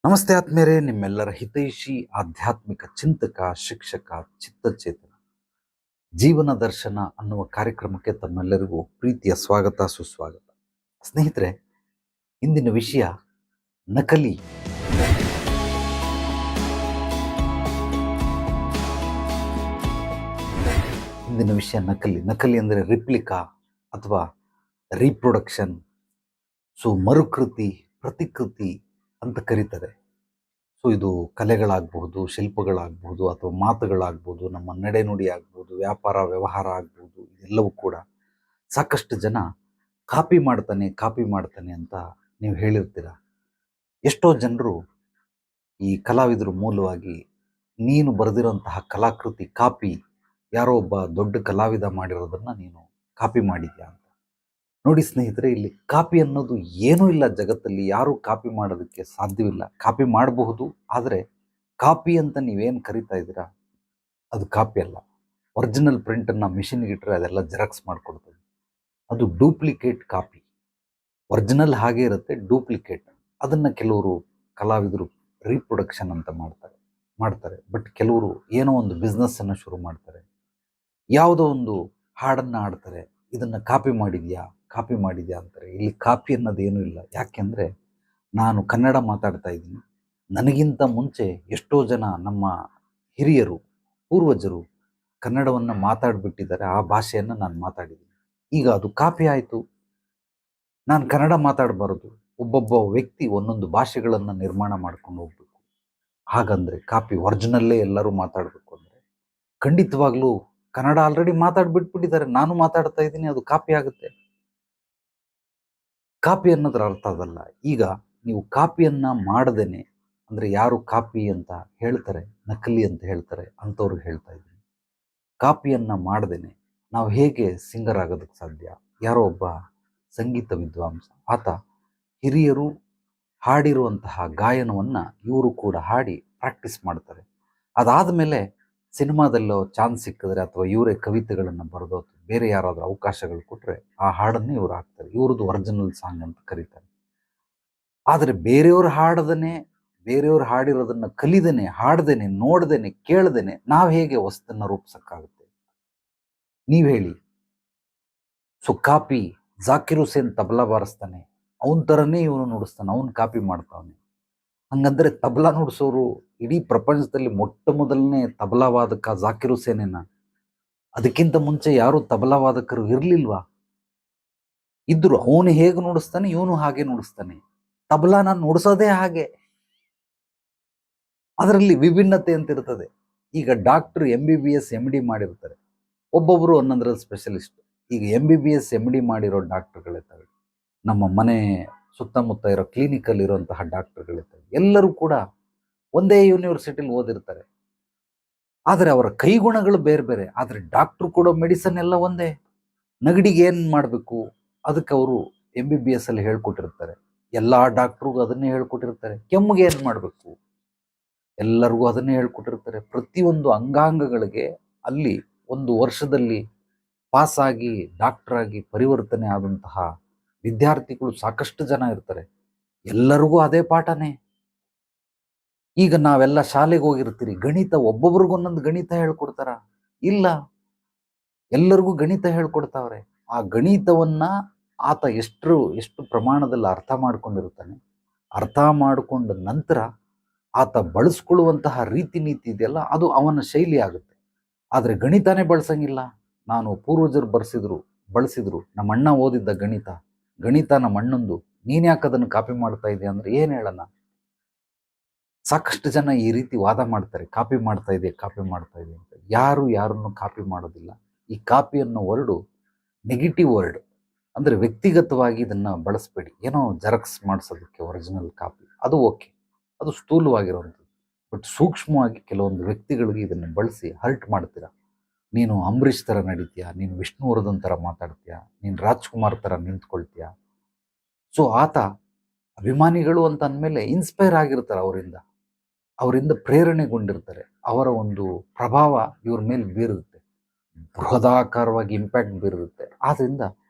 ನಮಸ್ತೆ ಆತ್ಮೇರೆ, ನಿಮ್ಮೆಲ್ಲರ ಹಿತೈಷಿ ಆಧ್ಯಾತ್ಮಿಕ ಚಿಂತಕ, ಶಿಕ್ಷಕ, ಚಿತ್ತಚೇತನ ಜೀವನ ದರ್ಶನ ಅನ್ನುವ ಕಾರ್ಯಕ್ರಮಕ್ಕೆ ತಮ್ಮೆಲ್ಲರಿಗೂ ಪ್ರೀತಿಯ ಸ್ವಾಗತ ಸುಸ್ವಾಗತ. ಸ್ನೇಹಿತರೆ, ಇಂದಿನ ವಿಷಯ ನಕಲಿ. ಇಂದಿನ ವಿಷಯ ನಕಲಿ. ನಕಲಿ ಅಂದರೆ ರಿಪ್ಲಿಕಾ ಅಥವಾ ರೀಪ್ರೊಡಕ್ಷನ್. ಸೊ ಮರುಕೃತಿ, ಪ್ರತಿಕೃತಿ ಅಂತ ಕರೀತಾರೆ. ಸೊ ಇದು ಕಲೆಗಳಾಗಬಹುದು, ಶಿಲ್ಪಗಳಾಗಬಹುದು, ಅಥವಾ ಮಾತುಗಳಾಗ್ಬೋದು, ನಮ್ಮ ನಡೆನುಡಿ ಆಗ್ಬೋದು, ವ್ಯಾಪಾರ ವ್ಯವಹಾರ ಆಗ್ಬೋದು. ಇದೆಲ್ಲವೂ ಕೂಡ ಸಾಕಷ್ಟು ಜನ ಕಾಪಿ ಮಾಡ್ತಾನೆ ಅಂತ ನೀವು ಹೇಳಿರ್ತೀರ. ಎಷ್ಟೋ ಜನರು ಈ ಕಲಾವಿದರು ಮೂಲವಾಗಿ ನೀನು ಬರೆದಿರೋಂತಹ ಕಲಾಕೃತಿ ಕಾಪಿ, ಯಾರೋ ಒಬ್ಬ ದೊಡ್ಡ ಕಲಾವಿದ ಮಾಡಿರೋದನ್ನ ನೀನು ಕಾಪಿ ಮಾಡಿದ್ಯಾ ಅಂತ. ನೋಡಿ ಸ್ನೇಹಿತರೆ, ಇಲ್ಲಿ ಕಾಪಿ ಅನ್ನೋದು ಏನೂ ಇಲ್ಲ ಜಗತ್ತಲ್ಲಿ. ಯಾರೂ ಕಾಪಿ ಮಾಡೋದಕ್ಕೆ ಸಾಧ್ಯವಿಲ್ಲ. ಕಾಪಿ ಮಾಡಬಹುದು, ಆದರೆ ಕಾಪಿ ಅಂತ ನೀವೇನು ಕರಿತಾ ಇದ್ದೀರಾ ಅದು ಕಾಪಿ ಅಲ್ಲ. ಒರಿಜಿನಲ್ ಪ್ರಿಂಟನ್ನು ಮಿಷಿನ್ಗೆ ಇಟ್ಟರೆ ಅದೆಲ್ಲ ಜೆರಾಕ್ಸ್ ಮಾಡಿಕೊಡ್ತದೆ. ಅದು ಡೂಪ್ಲಿಕೇಟ್ ಕಾಪಿ. ಒರಿಜಿನಲ್ ಹಾಗೆ ಇರುತ್ತೆ, ಡೂಪ್ಲಿಕೇಟ್ ಅದನ್ನು ಕೆಲವರು ಕಲಾವಿದರು ರೀಪ್ರೊಡಕ್ಷನ್ ಅಂತ ಮಾಡ್ತಾರೆ. ಬಟ್ ಕೆಲವರು ಏನೋ ಒಂದು ಬಿಸ್ನೆಸ್ಸನ್ನು ಶುರು ಮಾಡ್ತಾರೆ, ಯಾವುದೋ ಒಂದು ಹಾಡನ್ನು ಹಾಡ್ತಾರೆ, ಇದನ್ನು ಕಾಪಿ ಮಾಡಿದ್ಯಾ ಅಂತಾರೆ. ಇಲ್ಲಿ ಕಾಪಿ ಅನ್ನೋದು ಏನೂ ಇಲ್ಲ. ಯಾಕೆಂದರೆ ನಾನು ಕನ್ನಡ ಮಾತಾಡ್ತಾ ಇದ್ದೀನಿ. ನನಗಿಂತ ಮುಂಚೆ ಎಷ್ಟೋ ಜನ ನಮ್ಮ ಹಿರಿಯರು, ಪೂರ್ವಜರು ಕನ್ನಡವನ್ನು ಮಾತಾಡಿಬಿಟ್ಟಿದ್ದಾರೆ. ಆ ಭಾಷೆಯನ್ನು ನಾನು ಮಾತಾಡಿದ್ದೀನಿ. ಈಗ ಅದು ಕಾಪಿ ಆಯಿತು. ನಾನು ಕನ್ನಡ ಮಾತಾಡಬಾರದು. ಒಬ್ಬೊಬ್ಬ ವ್ಯಕ್ತಿ ಒಂದೊಂದು ಭಾಷೆಗಳನ್ನು ನಿರ್ಮಾಣ ಮಾಡ್ಕೊಂಡು ಹೋಗ್ಬೇಕು. ಹಾಗಂದರೆ ಕಾಪಿ. ಒರಿಜಿನಲ್ಲೇ ಎಲ್ಲರೂ ಮಾತಾಡಬೇಕು ಅಂದರೆ ಖಂಡಿತವಾಗ್ಲೂ ಕನ್ನಡ ಆಲ್ರೆಡಿ ಮಾತಾಡ್ಬಿಟ್ಬಿಟ್ಟಿದ್ದಾರೆ, ನಾನು ಮಾತಾಡ್ತಾ ಇದ್ದೀನಿ, ಅದು ಕಾಪಿ ಆಗುತ್ತೆ. ಕಾಪಿ ಅನ್ನೋದ್ರ ಅರ್ಥ ಅದಲ್ಲ. ಈಗ ನೀವು ಕಾಪಿಯನ್ನು ಮಾಡದೇನೆ, ಅಂದರೆ ಯಾರು ಕಾಪಿ ಅಂತ ಹೇಳ್ತಾರೆ, ನಕಲಿ ಅಂತ ಹೇಳ್ತಾರೆ, ಅಂಥವ್ರಿಗೆ ಹೇಳ್ತಾ ಇದ್ದೀನಿ, ಕಾಪಿಯನ್ನು ಮಾಡದೇನೆ ನಾವು ಹೇಗೆ ಸಿಂಗರ್ ಆಗೋದಕ್ಕೆ ಸಾಧ್ಯ? ಯಾರೋ ಒಬ್ಬ ಸಂಗೀತ ವಿದ್ವಾಂಸ, ಆತ ಹಿರಿಯರು ಹಾಡಿರುವಂತಹ ಗಾಯನವನ್ನು ಇವರು ಕೂಡ ಹಾಡಿ ಪ್ರಾಕ್ಟೀಸ್ ಮಾಡ್ತಾರೆ. ಅದಾದ ಮೇಲೆ ಸಿನಿಮಾದಲ್ಲೋ ಚಾನ್ಸ್ ಸಿಕ್ಕಿದ್ರೆ, ಅಥವಾ ಇವರೇ ಕವಿತೆಗಳನ್ನು ಬರೆದೋ ಬೇರೆ ಯಾರಾದರೂ ಅವಕಾಶಗಳು ಕೊಟ್ಟರೆ ಆ ಹಾಡನ್ನೇ ಇವರು ಹಾಕ್ತಾರೆ. ಇವ್ರದ್ದು ಒರಿಜಿನಲ್ ಸಾಂಗ್ ಅಂತ ಕರೀತಾರೆ. ಆದರೆ ಬೇರೆಯವ್ರು ಹಾಡಿರೋದನ್ನು ಕಲಿದೇನೆ, ಹಾಡ್ದೇನೆ, ನೋಡ್ದೇನೆ, ಕೇಳ್ದೇನೆ ನಾವು ಹೇಗೆ ಹೊಸದನ್ನು ರೂಪಿಸಕ್ಕಾಗುತ್ತೆ? ನೀವು ಹೇಳಿ. So copy. ಜಾಕಿರ್ ಹುಸೇನ್ ತಬಲಾ ಬಾರಿಸ್ತಾನೆ, ಅವನ ಥರನೇ ಇವನು ನುಡಿಸ್ತಾನೆ, ಅವನು ಕಾಪಿ ಮಾಡ್ತಾವನೆ. ಹಂಗಂದ್ರೆ ತಬಲಾ ನುಡಿಸೋರು ಇಡೀ ಪ್ರಪಂಚದಲ್ಲಿ ಮೊಟ್ಟ ಮೊದಲನೇ ತಬಲಾ ವಾದಕ ಜಾಕಿರ್ ಹುಸೇನೇನ? ಅದಕ್ಕಿಂತ ಮುಂಚೆ ಯಾರು ತಬಲಾ ವಾದಕರು ಇರ್ಲಿಲ್ವಾ? ಇದ್ರು. ಅವನು ಹೇಗೆ ನುಡಿಸ್ತಾನೆ, ಇವನು ಹಾಗೆ ನುಡಿಸ್ತಾನೆ. ತಬಲಾನ ನುಡಿಸೋದೇ ಹಾಗೆ. ಅದರಲ್ಲಿ ವಿಭಿನ್ನತೆ ಅಂತ ಇರ್ತದೆ. ಈಗ ಡಾಕ್ಟರ್ MBBS MD ಮಾಡಿರ್ತಾರೆ, ಒಬ್ಬೊಬ್ರು ಒಂದೊಂದ್ರಲ್ಲಿ ಸ್ಪೆಷಲಿಸ್ಟ್. ಈಗ MBBS MD ಮಾಡಿರೋ ಡಾಕ್ಟರ್ಗಳೇ ತಗೊಳ್ಳಿ, ನಮ್ಮ ಮನೆ ಸುತ್ತಮುತ್ತ ಇರೋ ಕ್ಲಿನಿಕಲ್ಲಿ ಇರುವಂತಹ ಡಾಕ್ಟರ್ಗಳೇ ತಗೊಳ್ಳಿ, ಎಲ್ಲರೂ ಕೂಡ ಒಂದೇ ಯೂನಿವರ್ಸಿಟಿಲಿ ಓದಿರ್ತಾರೆ. ಆದರೆ ಅವರ ಕೈಗುಣಗಳು ಬೇರೆ ಬೇರೆ. ಆದರೆ ಡಾಕ್ಟ್ರು ಕೊಡೋ ಮೆಡಿಸನ್ ಎಲ್ಲ ಒಂದೇ. ನೆಗಡಿಗೆ ಏನು ಮಾಡಬೇಕು ಅದಕ್ಕೆ ಅವರು MBBS ಅಲ್ಲಿ ಹೇಳ್ಕೊಟ್ಟಿರ್ತಾರೆ. ಎಲ್ಲ ಡಾಕ್ಟ್ರಿಗೂ ಅದನ್ನೇ ಹೇಳ್ಕೊಟ್ಟಿರ್ತಾರೆ. ಕೆಮ್ಮಿಗೆ ಏನು ಮಾಡಬೇಕು ಎಲ್ಲರಿಗೂ ಅದನ್ನೇ ಹೇಳ್ಕೊಟ್ಟಿರ್ತಾರೆ. ಪ್ರತಿಯೊಂದು ಅಂಗಾಂಗಗಳಿಗೆ ಅಲ್ಲಿ ಒಂದು ವರ್ಷದಲ್ಲಿ ಪಾಸಾಗಿ ಡಾಕ್ಟರಾಗಿ ಪರಿವರ್ತನೆ ಆದಂತಹ ವಿದ್ಯಾರ್ಥಿಗಳು ಸಾಕಷ್ಟು ಜನ ಇರ್ತಾರೆ. ಎಲ್ಲರಿಗೂ ಅದೇ ಪಾಠನೇ. ಈಗ ನಾವೆಲ್ಲ ಶಾಲೆಗೆ ಹೋಗಿರ್ತೀರಿ, ಗಣಿತ ಒಬ್ಬೊಬ್ರಿಗೂ ಒಂದೊಂದು ಗಣಿತ ಹೇಳ್ಕೊಡ್ತಾರ? ಇಲ್ಲ, ಎಲ್ಲರಿಗೂ ಗಣಿತ ಹೇಳ್ಕೊಡ್ತಾವ್ರೆ. ಆ ಗಣಿತವನ್ನ ಆತ ಎಷ್ಟು ಪ್ರಮಾಣದಲ್ಲಿ ಅರ್ಥ ಮಾಡ್ಕೊಂಡಿರ್ತಾನೆ, ಅರ್ಥ ಮಾಡಿಕೊಂಡ ನಂತರ ಆತ ಬಳಸ್ಕೊಳ್ಳುವಂತಹ ರೀತಿ ನೀತಿ ಇದೆಯಲ್ಲ, ಅದು ಅವನ ಶೈಲಿ ಆಗುತ್ತೆ. ಆದರೆ ಗಣಿತನೇ ಬಳಸಂಗಿಲ್ಲ. ನಾನು ಪೂರ್ವಜರು ಬಳಸಿದ್ರು, ನಮ್ಮ ಅಣ್ಣ ಓದಿದ್ದ ಗಣಿತ ನಮ್ಮ ಅಣ್ಣಂದು, ನೀನ್ ಯಾಕೆ ಅದನ್ನು ಕಾಪಿ ಮಾಡ್ತಾ ಇದೆಯಾ ಅಂದ್ರೆ ಏನು ಹೇಳೋಣ? ಸಾಕಷ್ಟು ಜನ ಈ ರೀತಿ ವಾದ ಮಾಡ್ತಾರೆ, ಕಾಪಿ ಮಾಡ್ತಾ ಇದೆ ಅಂತ. ಯಾರನ್ನು ಕಾಪಿ ಮಾಡೋದಿಲ್ಲ. ಈ ಕಾಪಿ ಅನ್ನೋ ವರ್ಡು ನೆಗೆಟಿವ್ ವರ್ಡ್. ಅಂದರೆ ವ್ಯಕ್ತಿಗತವಾಗಿ ಇದನ್ನು ಬಳಸಬೇಡಿ. ಏನೋ ಜೆರಾಕ್ಸ್ ಮಾಡಿಸೋದಕ್ಕೆ ಒರಿಜಿನಲ್ ಕಾಪಿ ಅದು ಓಕೆ, ಅದು ಸ್ಥೂಲವಾಗಿರುವಂಥದ್ದು. ಬಟ್ ಸೂಕ್ಷ್ಮವಾಗಿ ಕೆಲವೊಂದು ವ್ಯಕ್ತಿಗಳಿಗೆ ಇದನ್ನು ಬಳಸಿ ಹರ್ಟ್ ಮಾಡ್ತೀರಾ. ನೀನು ಅಂಬರೀಷ್ ಥರ ನಡೀತೀಯಾ, ನೀನು ವಿಷ್ಣುವರ್ಧನ್ ಥರ ಮಾತಾಡ್ತೀಯಾ, ನೀನು ರಾಜ್ಕುಮಾರ್ ಥರ ನಿಂತ್ಕೊಳ್ತೀಯಾ. ಸೊ ಆತ ಅಭಿಮಾನಿಗಳು ಅಂತ ಅಂದಮೇಲೆ ಇನ್ಸ್ಪೈರ್ ಆಗಿರ್ತಾರೆ, ಅವರಿಂದ ಪ್ರೇರಣೆಗೊಂಡಿರ್ತಾರೆ. ಅವರ ಒಂದು ಪ್ರಭಾವ ಇವ್ರ ಮೇಲೆ ಬೀರುತ್ತೆ, ಬೃಹದಾಕಾರವಾಗಿ ಇಂಪ್ಯಾಕ್ಟ್ ಬೀರುತ್ತೆ. ಆದ್ದರಿಂದ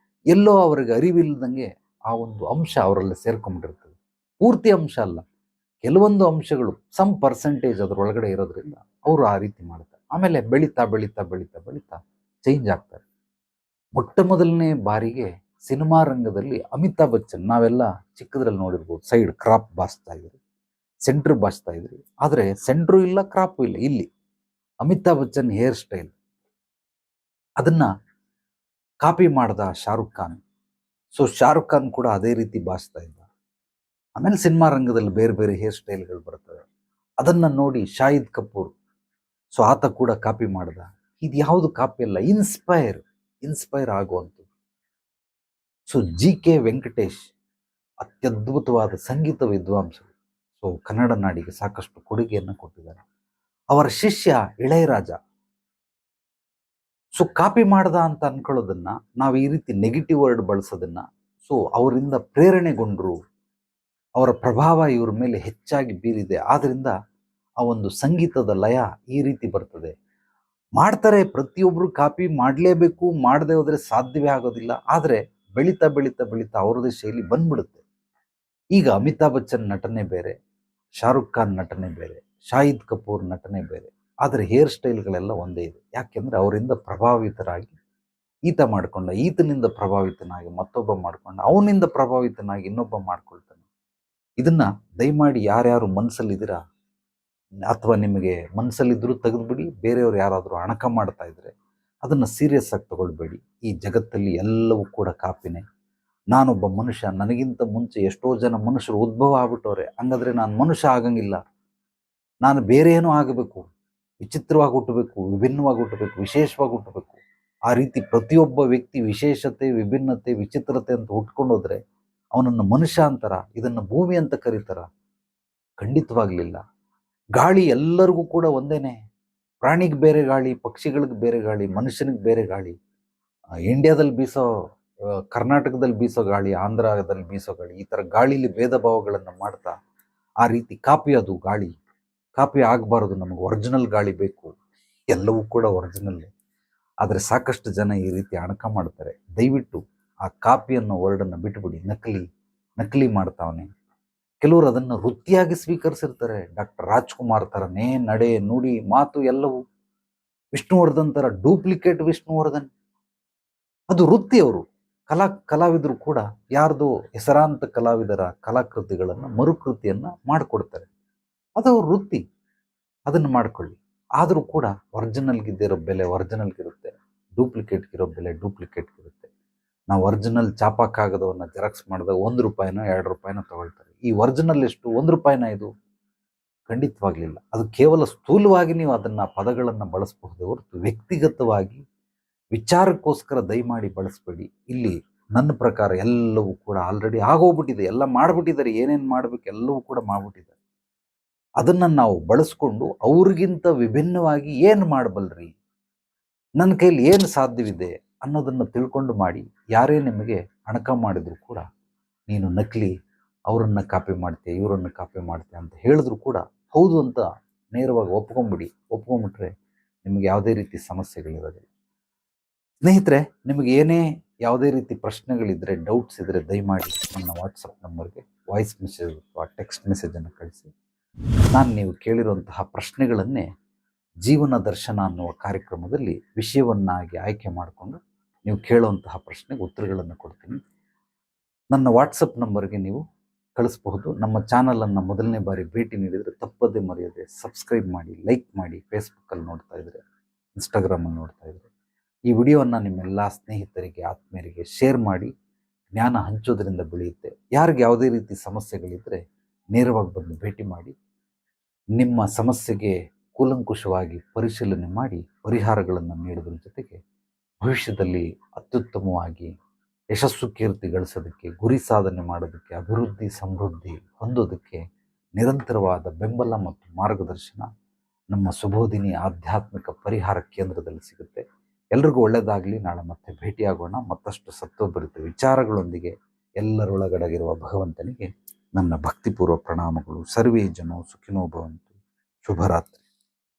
ಎಲ್ಲೋ ಅವರಿಗೆ ಅರಿವಿಲ್ಲದಂಗೆ ಆ ಒಂದು ಅಂಶ ಅವರಲ್ಲಿ ಸೇರ್ಕೊಂಡ್ಬಿಟ್ಟಿರ್ತದೆ. ಪೂರ್ತಿ ಅಂಶ ಅಲ್ಲ, ಕೆಲವೊಂದು ಅಂಶಗಳು ಪರ್ಸೆಂಟೇಜ್ ಅದರೊಳಗಡೆ ಇರೋದ್ರಿಂದ ಅವರು ಆ ರೀತಿ ಮಾಡ್ತಾರೆ. ಆಮೇಲೆ ಬೆಳೀತಾ ಬೆಳೀತಾ ಬೆಳೀತಾ ಬೆಳೀತಾ ಚೇಂಜ್ ಆಗ್ತಾರೆ. ಮೊಟ್ಟ ಮೊದಲನೇ ಬಾರಿಗೆ ಸಿನಿಮಾ ರಂಗದಲ್ಲಿ ಅಮಿತಾಬ್ ಬಚ್ಚನ್, ನಾವೆಲ್ಲ ಚಿಕ್ಕದ್ರಲ್ಲಿ ನೋಡಿರ್ಬೋದು, ಸೈಡ್ ಕ್ರಾಪ್ ಬಾಚ್ತಾ ಇದ್ರು, ಸೆಂಟ್ರ್ ಬಾಚ್ತಾ ಇದ್ರಿ. ಆದರೆ ಸೆಂಟ್ರು ಇಲ್ಲ, ಕ್ರಾಪು ಇಲ್ಲ. ಇಲ್ಲಿ ಅಮಿತಾಬ್ ಬಚ್ಚನ್ ಹೇರ್ ಸ್ಟೈಲ್ ಅದನ್ನ ಕಾಪಿ ಮಾಡ್ದ ಶಾರುಖ್ ಖಾನ್. ಸೊ ಶಾರುಖ್ ಖಾನ್ ಕೂಡ ಅದೇ ರೀತಿ ಬಾಚ್ತಾ ಇದ್ದ. ಆಮೇಲೆ ಸಿನಿಮಾ ರಂಗದಲ್ಲಿ ಬೇರೆ ಬೇರೆ ಹೇರ್ ಸ್ಟೈಲ್ಗಳು ಬರ್ತವೆ. ಅದನ್ನ ನೋಡಿ ಶಾಹಿದ್ ಕಪೂರ್, ಸೊ ಆತ ಕೂಡ ಕಾಪಿ ಮಾಡ್ದ. ಇದು ಯಾವುದು ಕಾಪಿ ಅಲ್ಲ, ಇನ್ಸ್ಪೈರ್ ಆಗುವಂಥದ್ದು. ಸೊ GK ವೆಂಕಟೇಶ್ ಅತ್ಯದ್ಭುತವಾದ ಸಂಗೀತ ವಿದ್ವಾಂಸರು. ಸೊ ಕನ್ನಡ ನಾಡಿಗೆ ಸಾಕಷ್ಟು ಕೊಡುಗೆಯನ್ನು ಕೊಟ್ಟಿದ್ದಾರೆ. ಅವರ ಶಿಷ್ಯ ಇಳಯರಾಜ. ಸೊ ಕಾಪಿ ಮಾಡ್ದ ಅಂತ ಅನ್ಕೊಳ್ಳೋದನ್ನ ನಾವು ಈ ರೀತಿ ನೆಗೆಟಿವ್ ವರ್ಡ್ ಬಳಸೋದನ್ನ, ಸೊ ಅವರಿಂದ ಪ್ರೇರಣೆಗೊಂಡ್ರು, ಅವರ ಪ್ರಭಾವ ಇವ್ರ ಮೇಲೆ ಹೆಚ್ಚಾಗಿ ಬೀರಿದೆ. ಆದ್ರಿಂದ ಆ ಒಂದು ಸಂಗೀತದ ಲಯ ಈ ರೀತಿ ಬರ್ತದೆ. ಮಾಡ್ತಾರೆ, ಪ್ರತಿಯೊಬ್ರು ಕಾಪಿ ಮಾಡಲೇಬೇಕು, ಮಾಡದೆ ಹೋದ್ರೆ ಸಾಧ್ಯವೇ ಆಗೋದಿಲ್ಲ. ಆದರೆ ಬೆಳೀತಾ ಬೆಳೀತಾ ಬೆಳೀತಾ ಅವ್ರದೇ ಶೈಲಿ ಬಂದ್ಬಿಡುತ್ತೆ. ಈಗ ಅಮಿತಾಬ್ ಬಚ್ಚನ್ ನಟನೆ ಬೇರೆ, ಶಾರುಖ್ ಖಾನ್ ನಟನೆ ಬೇರೆ, ಶಾಹಿದ್ ಕಪೂರ್ ನಟನೆ ಬೇರೆ, ಆದರೆ ಹೇರ್ ಸ್ಟೈಲ್ಗಳೆಲ್ಲ ಒಂದೇ ಇದೆ. ಯಾಕೆಂದ್ರೆ ಅವರಿಂದ ಪ್ರಭಾವಿತರಾಗಿ ಈತ ಮಾಡ್ಕೊಂಡ, ಈತನಿಂದ ಪ್ರಭಾವಿತನಾಗಿ ಮತ್ತೊಬ್ಬ ಮಾಡ್ಕೊಂಡ, ಅವನಿಂದ ಪ್ರಭಾವಿತನಾಗಿ ಇನ್ನೊಬ್ಬ ಮಾಡ್ಕೊಳ್ತಾನೆ. ಇದನ್ನ ದಯಮಾಡಿ ಯಾರ್ಯಾರು ಮನಸ್ಸಲ್ಲಿದ್ದೀರಾ ಅಥವಾ ನಿಮಗೆ ಮನಸ್ಸಲ್ಲಿದ್ದರೂ ತೆಗೆದುಬಿಡಿ. ಬೇರೆಯವ್ರು ಯಾರಾದರೂ ಅಣಕ ಮಾಡ್ತಾ ಇದ್ರೆ ಅದನ್ನು ಸೀರಿಯಸ್ ಆಗಿ ತಗೊಳ್ಬೇಡಿ. ಈ ಜಗತ್ತಲ್ಲಿ ಎಲ್ಲವೂ ಕೂಡ ಕಾಪಿನೇ. ನಾನೊಬ್ಬ ಮನುಷ್ಯ, ನನಗಿಂತ ಮುಂಚೆ ಎಷ್ಟೋ ಜನ ಮನುಷ್ಯರು ಉದ್ಭವ ಆಗ್ಬಿಟ್ಟವ್ರೆ, ಹಂಗಾದ್ರೆ ನಾನು ಮನುಷ್ಯ ಆಗಂಗಿಲ್ಲ. ನಾನು ಬೇರೆ ಏನೋ ಆಗಬೇಕು, ವಿಚಿತ್ರವಾಗಿ ಹುಟ್ಟಬೇಕು, ವಿಭಿನ್ನವಾಗಿ ಹುಟ್ಟಬೇಕು, ವಿಶೇಷವಾಗಿ ಹುಟ್ಟಬೇಕು. ಆ ರೀತಿ ಪ್ರತಿಯೊಬ್ಬ ವ್ಯಕ್ತಿ ವಿಶೇಷತೆ, ವಿಭಿನ್ನತೆ, ವಿಚಿತ್ರತೆ ಅಂತ ಹುಟ್ಕೊಂಡೋದ್ರೆ ಅವನನ್ನು ಮನುಷ್ಯ ಅಂತಾರ, ಇದನ್ನು ಭೂಮಿ ಅಂತ ಕರೀತಾರ? ಖಂಡಿತವಾಗ್ಲಿಲ್ಲ. ಗಾಳಿ ಎಲ್ಲರಿಗೂ ಕೂಡ ಒಂದೇನೆ. ಪ್ರಾಣಿಗೆ ಬೇರೆ ಗಾಳಿ, ಪಕ್ಷಿಗಳಿಗೆ ಬೇರೆ ಗಾಳಿ, ಮನುಷ್ಯನಿಗೆ ಬೇರೆ ಗಾಳಿ. ಇಂಡಿಯಾದಲ್ಲಿ ಬೀಸೋ, ಕರ್ನಾಟಕದಲ್ಲಿ ಬೀಸೋ ಗಾಳಿ, ಆಂಧ್ರದಲ್ಲಿ ಬೀಸೋ ಗಾಳಿ, ಈ ಥರ ಗಾಳಿಲಿ ಭೇದ ಭಾವಗಳನ್ನು ಮಾಡ್ತಾ ಆ ರೀತಿ ಕಾಪಿ, ಅದು ಗಾಳಿ ಕಾಪಿ ಆಗಬಾರದು. ನಮಗೆ ಒರಿಜಿನಲ್ ಗಾಳಿ ಬೇಕು. ಎಲ್ಲವೂ ಕೂಡ ಒರಿಜಿನಲ್ಲೇ. ಆದರೆ ಸಾಕಷ್ಟು ಜನ ಈ ರೀತಿ ಅಣಕ ಮಾಡ್ತಾರೆ. ದಯವಿಟ್ಟು ಆ ಕಾಪಿ ಅನ್ನೋ ವರ್ಡನ್ನು ಬಿಟ್ಬಿಡಿ. ನಕಲಿ ಮಾಡ್ತಾವನೆ. ಕೆಲವರು ಅದನ್ನು ವೃತ್ತಿಯಾಗಿ ಸ್ವೀಕರಿಸಿರ್ತಾರೆ. ಡಾಕ್ಟರ್ ರಾಜ್ಕುಮಾರ್ ಥರನೇ ನಡೆ, ನುಡಿ, ಮಾತು ಎಲ್ಲವೂ. ವಿಷ್ಣುವರ್ಧನ್ ಥರ ಡೂಪ್ಲಿಕೇಟ್ ವಿಷ್ಣುವರ್ಧನ್, ಅದು ವೃತ್ತಿ. ಅವರು ಕಲಾವಿದರು ಕೂಡ ಯಾರ್ದೋ ಹೆಸರಾಂತ ಕಲಾವಿದರ ಕಲಾಕೃತಿಗಳನ್ನು ಮರುಕೃತಿಯನ್ನು ಮಾಡಿಕೊಡ್ತಾರೆ. ಅದು ಅವ್ರ ವೃತ್ತಿ, ಅದನ್ನು ಮಾಡ್ಕೊಳ್ಳಿ. ಆದರೂ ಕೂಡ ಒರಿಜಿನಲ್ಗಿದ್ದಿರೋ ಬೆಲೆ ಒರಿಜಿನಲ್ಗಿರುತ್ತೆ, ಡೂಪ್ಲಿಕೇಟ್ಗಿರೋ ಬೆಲೆ ಡೂಪ್ಲಿಕೇಟ್ಗಿರುತ್ತೆ. ನಾವು ಒರಿಜಿನಲ್ ಚಾಪಾ ಕಾಗದವನ್ನು ಜೆರಾಕ್ಸ್ ಮಾಡಿದಾಗ ₹1 ₹2 ತಗೊಳ್ತಾರೆ. ಈ ಒರಿಜಿನಲ್ ಎಷ್ಟು? ₹1 ಇದು? ಖಂಡಿತವಾಗ್ಲಿಲ್ಲ. ಅದು ಕೇವಲ ಸ್ಥೂಲವಾಗಿ ನೀವು ಅದನ್ನು ಪದಗಳನ್ನು ಬಳಸಬಹುದೇ ಹೊರತು ವ್ಯಕ್ತಿಗತವಾಗಿ ವಿಚಾರಕ್ಕೋಸ್ಕರ ದಯಮಾಡಿ ಬಳಸಬೇಡಿ. ಇಲ್ಲಿ ನನ್ನ ಪ್ರಕಾರ ಎಲ್ಲವೂ ಕೂಡ ಆಲ್ರೆಡಿ ಆಗೋಗ್ಬಿಟ್ಟಿದೆ. ಎಲ್ಲ ಮಾಡಿಬಿಟ್ಟಿದ್ದಾರೆ, ಏನೇನು ಮಾಡಬೇಕು ಎಲ್ಲವೂ ಕೂಡ ಮಾಡಿಬಿಟ್ಟಿದ್ದಾರೆ. ಅದನ್ನು ನಾವು ಬಳಸ್ಕೊಂಡು ಅವ್ರಿಗಿಂತ ವಿಭಿನ್ನವಾಗಿ ಏನು ಮಾಡಬಲ್ರಿ, ನನ್ನ ಕೈಲಿ ಏನು ಸಾಧ್ಯವಿದೆ ಅನ್ನೋದನ್ನು ತಿಳ್ಕೊಂಡು ಮಾಡಿ. ಯಾರೇ ನಿಮಗೆ ಅಣಕ ಮಾಡಿದ್ರು ಕೂಡ ನೀನು ನಕಲಿ, ಅವರನ್ನು ಕಾಪಿ ಮಾಡ್ತೀಯ, ಇವರನ್ನು ಕಾಪಿ ಮಾಡ್ತೀಯ ಅಂತ ಹೇಳಿದ್ರು ಕೂಡ ಹೌದು ಅಂತ ನೇರವಾಗಿ ಒಪ್ಕೊಂಡ್ಬಿಟ್ರೆ ನಿಮಗೆ ಯಾವುದೇ ರೀತಿ ಸಮಸ್ಯೆಗಳಿರೋದಿಲ್ಲ. ಸ್ನೇಹಿತರೆ, ನಿಮಗೆ ಏನೇ ಯಾವುದೇ ರೀತಿ ಪ್ರಶ್ನೆಗಳಿದ್ದರೆ, ಡೌಟ್ಸ್ ಇದ್ದರೆ ದಯಮಾಡಿ ನನ್ನ ವಾಟ್ಸಪ್ ನಂಬರ್ಗೆ ವಾಯ್ಸ್ ಮೆಸೇಜ್ ಅಥವಾ ಟೆಕ್ಸ್ಟ್ ಮೆಸೇಜನ್ನು ಕಳಿಸಿ. ನಾನು ನೀವು ಕೇಳಿರುವಂತಹ ಪ್ರಶ್ನೆಗಳನ್ನೇ ಜೀವನ ದರ್ಶನ ಅನ್ನುವ ಕಾರ್ಯಕ್ರಮದಲ್ಲಿ ವಿಷಯವನ್ನಾಗಿ ಆಯ್ಕೆ ಮಾಡಿಕೊಂಡು ನೀವು ಕೇಳುವಂತಹ ಪ್ರಶ್ನೆಗೆ ಉತ್ತರಗಳನ್ನು ಕೊಡ್ತೀನಿ. ನನ್ನ ವಾಟ್ಸಪ್ ನಂಬರ್ಗೆ ನೀವು ಕಳಿಸಬಹುದು. ನಮ್ಮ ಚಾನಲನ್ನು ಮೊದಲನೇ ಬಾರಿ ಭೇಟಿ ನೀಡಿದರೆ ತಪ್ಪದೇ ಮರೆಯದೆ ಸಬ್ಸ್ಕ್ರೈಬ್ ಮಾಡಿ, ಲೈಕ್ ಮಾಡಿ. ಫೇಸ್ಬುಕ್ಕಲ್ಲಿ ನೋಡ್ತಾ ಇದ್ದರೆ, ಇನ್ಸ್ಟಾಗ್ರಾಮಲ್ಲಿ ನೋಡ್ತಾ ಇದ್ದರೆ ಈ ವಿಡಿಯೋವನ್ನು ನಿಮ್ಮೆಲ್ಲ ಸ್ನೇಹಿತರಿಗೆ, ಆತ್ಮೀಯರಿಗೆ ಶೇರ್ ಮಾಡಿ. ಜ್ಞಾನ ಹಂಚೋದ್ರಿಂದ ಬೆಳೆಯುತ್ತೆ. ಯಾರಿಗೆ ಯಾವುದೇ ರೀತಿ ಸಮಸ್ಯೆಗಳಿದ್ದರೆ ನೇರವಾಗಿ ಬಂದು ಭೇಟಿ ಮಾಡಿ. ನಿಮ್ಮ ಸಮಸ್ಯೆಗೆ ಕೂಲಂಕುಷವಾಗಿ ಪರಿಶೀಲನೆ ಮಾಡಿ ಪರಿಹಾರಗಳನ್ನು ನೀಡೋದ್ರ ಜೊತೆಗೆ ಭವಿಷ್ಯದಲ್ಲಿ ಅತ್ಯುತ್ತಮವಾಗಿ ಯಶಸ್ಸು ಕೀರ್ತಿ ಗಳಿಸೋದಕ್ಕೆ, ಗುರಿ ಸಾಧನೆ ಮಾಡೋದಕ್ಕೆ, ಅಭಿವೃದ್ಧಿ ಸಮೃದ್ಧಿ ಹೊಂದೋದಕ್ಕೆ ನಿರಂತರವಾದ ಬೆಂಬಲ ಮತ್ತು ಮಾರ್ಗದರ್ಶನ ನಮ್ಮ ಸುಬೋಧಿನಿ ಆಧ್ಯಾತ್ಮಿಕ ಪರಿಹಾರ ಕೇಂದ್ರದಲ್ಲಿ ಸಿಗುತ್ತೆ. ಎಲ್ರಿಗೂ ಒಳ್ಳೆಯದಾಗಲಿ. ನಾಳೆ ಮತ್ತೆ ಭೇಟಿಯಾಗೋಣ ಮತ್ತಷ್ಟು ಸತ್ವಭರಿತ ವಿಚಾರಗಳೊಂದಿಗೆ. ಎಲ್ಲರೊಳಗಡೆಗಿರುವ ಭಗವಂತನಿಗೆ ನನ್ನ ಭಕ್ತಿಪೂರ್ವ ಪ್ರಣಾಮಗಳು. ಸರ್ವೇ ಜನೋ ಸುಖಿನೋ ಭವಂತು. ಶುಭರಾತ್ರಿ.